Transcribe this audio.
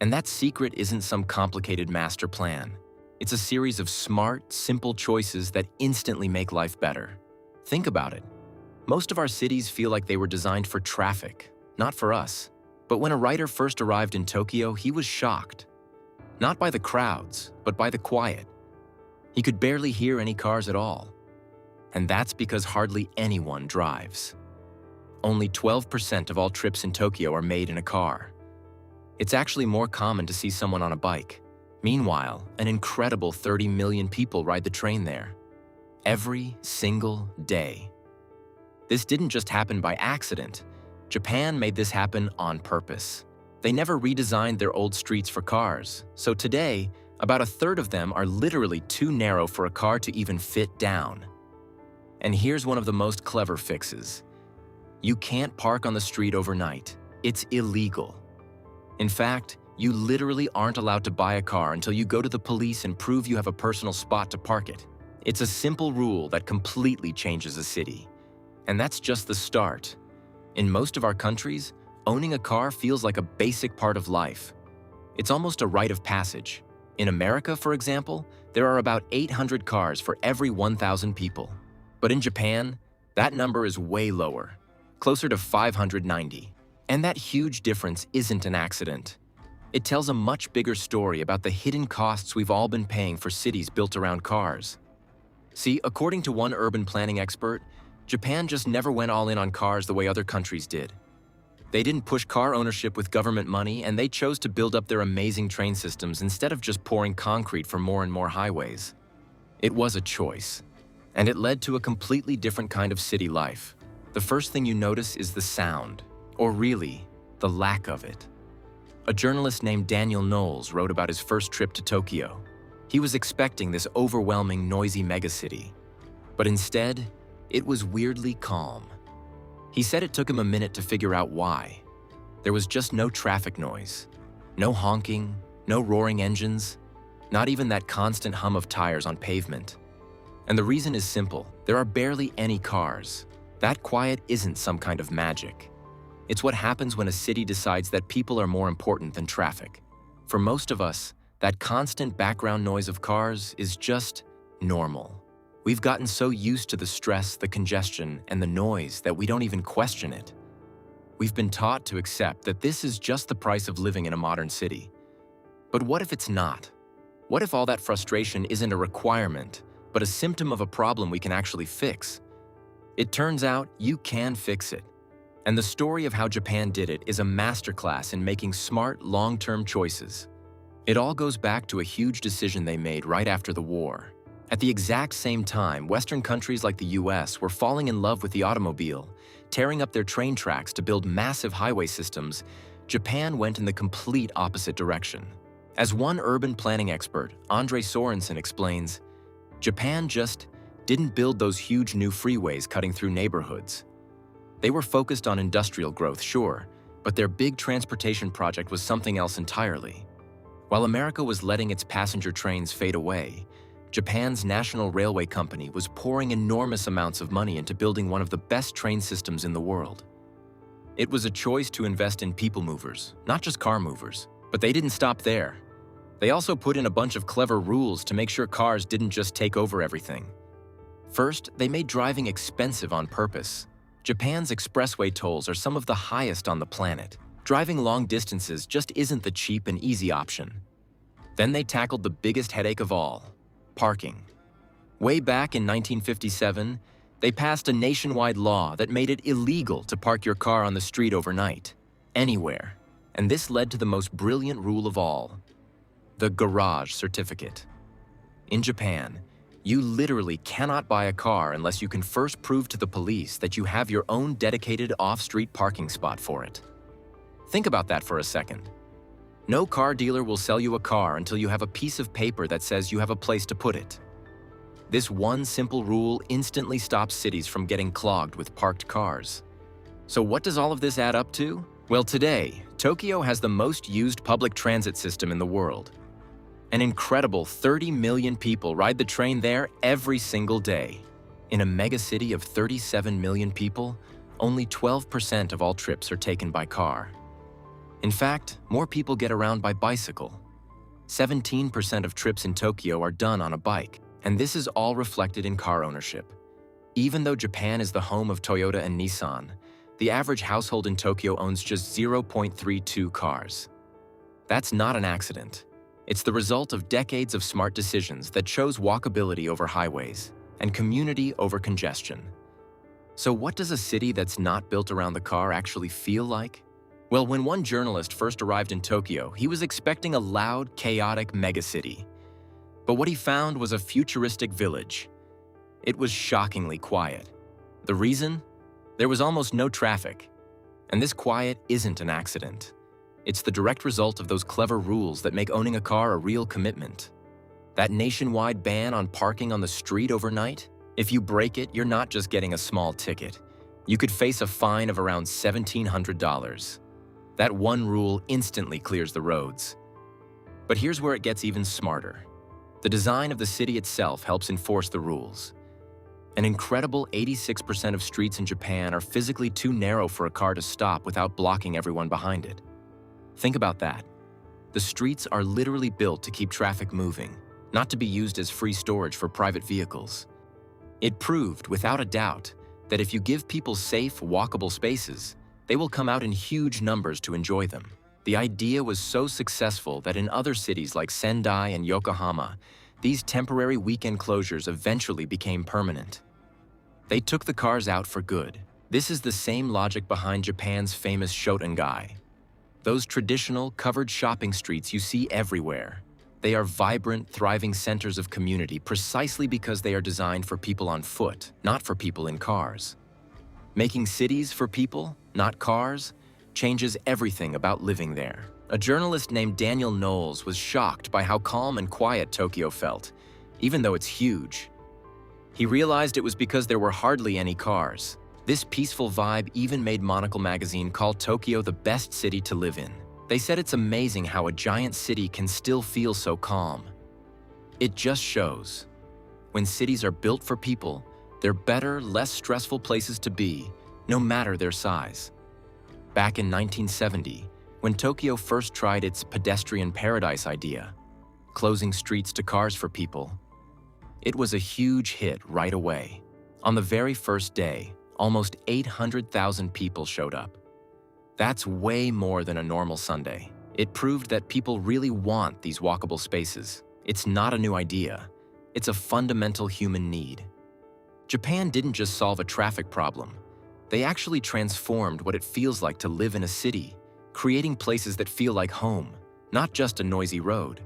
And that secret isn't some complicated master plan. It's a series of smart, simple choices that instantly make life better. Think about it. Most of our cities feel like they were designed for traffic, not for us. But when a writer first arrived in Tokyo, he was shocked. Not by the crowds, but by the quiet. He could barely hear any cars at all. And that's because hardly anyone drives. Only 12% of all trips in Tokyo are made in a car. It's actually more common to see someone on a bike. Meanwhile, an incredible 30 million people ride the train there. Every single day. This didn't just happen by accident. Japan made this happen on purpose. They never redesigned their old streets for cars, so today, about a third of them are literally too narrow for a car to even fit down. And here's one of the most clever fixes. You can't park on the street overnight. It's illegal. In fact, you literally aren't allowed to buy a car until you go to the police and prove you have a personal spot to park it. It's a simple rule that completely changes a city. And that's just the start. In most of our countries, owning a car feels like a basic part of life. It's almost a rite of passage. In America, for example, there are about 800 cars for every 1,000 people. But in Japan, that number is way lower, closer to 590. And that huge difference isn't an accident. It tells a much bigger story about the hidden costs we've all been paying for cities built around cars. See, according to one urban planning expert, Japan just never went all in on cars the way other countries did. They didn't push car ownership with government money, and they chose to build up their amazing train systems instead of just pouring concrete for more and more highways. It was a choice, and it led to a completely different kind of city life. The first thing you notice is the sound, or really, the lack of it. A journalist named Daniel Knowles wrote about his first trip to Tokyo. He was expecting this overwhelming, noisy megacity, but instead, it was weirdly calm. He said it took him a minute to figure out why. There was just no traffic noise, no honking, no roaring engines, not even that constant hum of tires on pavement. And the reason is simple. There are barely any cars. That quiet isn't some kind of magic. It's what happens when a city decides that people are more important than traffic. For most of us, that constant background noise of cars is just normal. We've gotten so used to the stress, the congestion, and the noise that we don't even question it. We've been taught to accept that this is just the price of living in a modern city. But what if it's not? What if all that frustration isn't a requirement, but a symptom of a problem we can actually fix? It turns out you can fix it. And the story of how Japan did it is a masterclass in making smart, long-term choices. It all goes back to a huge decision they made right after the war. At the exact same time, Western countries like the US were falling in love with the automobile, tearing up their train tracks to build massive highway systems. Japan went in the complete opposite direction. As one urban planning expert, Andre Sorensen, explains, Japan just didn't build those huge new freeways cutting through neighborhoods. They were focused on industrial growth, sure, but their big transportation project was something else entirely. While America was letting its passenger trains fade away, Japan's National Railway Company was pouring enormous amounts of money into building one of the best train systems in the world. It was a choice to invest in people movers, not just car movers. But they didn't stop there. They also put in a bunch of clever rules to make sure cars didn't just take over everything. First, they made driving expensive on purpose. Japan's expressway tolls are some of the highest on the planet. Driving long distances just isn't the cheap and easy option. Then they tackled the biggest headache of all: parking. Way back in 1957, they passed a nationwide law that made it illegal to park your car on the street overnight, anywhere. And this led to the most brilliant rule of all: the garage certificate. In Japan, you literally cannot buy a car unless you can first prove to the police that you have your own dedicated off-street parking spot for it. Think about that for a second. No car dealer will sell you a car until you have a piece of paper that says you have a place to put it. This one simple rule instantly stops cities from getting clogged with parked cars. So what does all of this add up to? Well, today, Tokyo has the most used public transit system in the world. An incredible 30 million people ride the train there every single day. In a megacity of 37 million people, only 12% of all trips are taken by car. In fact, more people get around by bicycle. 17% of trips in Tokyo are done on a bike, and this is all reflected in car ownership. Even though Japan is the home of Toyota and Nissan, the average household in Tokyo owns just 0.32 cars. That's not an accident. It's the result of decades of smart decisions that chose walkability over highways and community over congestion. So what does a city that's not built around the car actually feel like? Well, when one journalist first arrived in Tokyo, he was expecting a loud, chaotic megacity. But what he found was a futuristic village. It was shockingly quiet. The reason? There was almost no traffic. And this quiet isn't an accident. It's the direct result of those clever rules that make owning a car a real commitment. That nationwide ban on parking on the street overnight? If you break it, you're not just getting a small ticket. You could face a fine of around $1,700. That one rule instantly clears the roads. But here's where it gets even smarter. The design of the city itself helps enforce the rules. An incredible 86% of streets in Japan are physically too narrow for a car to stop without blocking everyone behind it. Think about that. The streets are literally built to keep traffic moving, not to be used as free storage for private vehicles. It proved, without a doubt, that if you give people safe, walkable spaces, they will come out in huge numbers to enjoy them. The idea was so successful that in other cities like Sendai and Yokohama, these temporary weekend closures eventually became permanent. They took the cars out for good. This is the same logic behind Japan's famous Shotengai. Those traditional, covered shopping streets you see everywhere. They are vibrant, thriving centers of community precisely because they are designed for people on foot, not for people in cars. Making cities for people, not cars, changes everything about living there. A journalist named Daniel Knowles was shocked by how calm and quiet Tokyo felt, even though it's huge. He realized it was because there were hardly any cars. This peaceful vibe even made Monocle magazine call Tokyo the best city to live in. They said it's amazing how a giant city can still feel so calm. It just shows. When cities are built for people, they're better, less stressful places to be, no matter their size. Back in 1970, when Tokyo first tried its pedestrian paradise idea, closing streets to cars for people, it was a huge hit right away. On the very first day, almost 800,000 people showed up. That's way more than a normal Sunday. It proved that people really want these walkable spaces. It's not a new idea. It's a fundamental human need. Japan didn't just solve a traffic problem. They actually transformed what it feels like to live in a city, creating places that feel like home, not just a noisy road.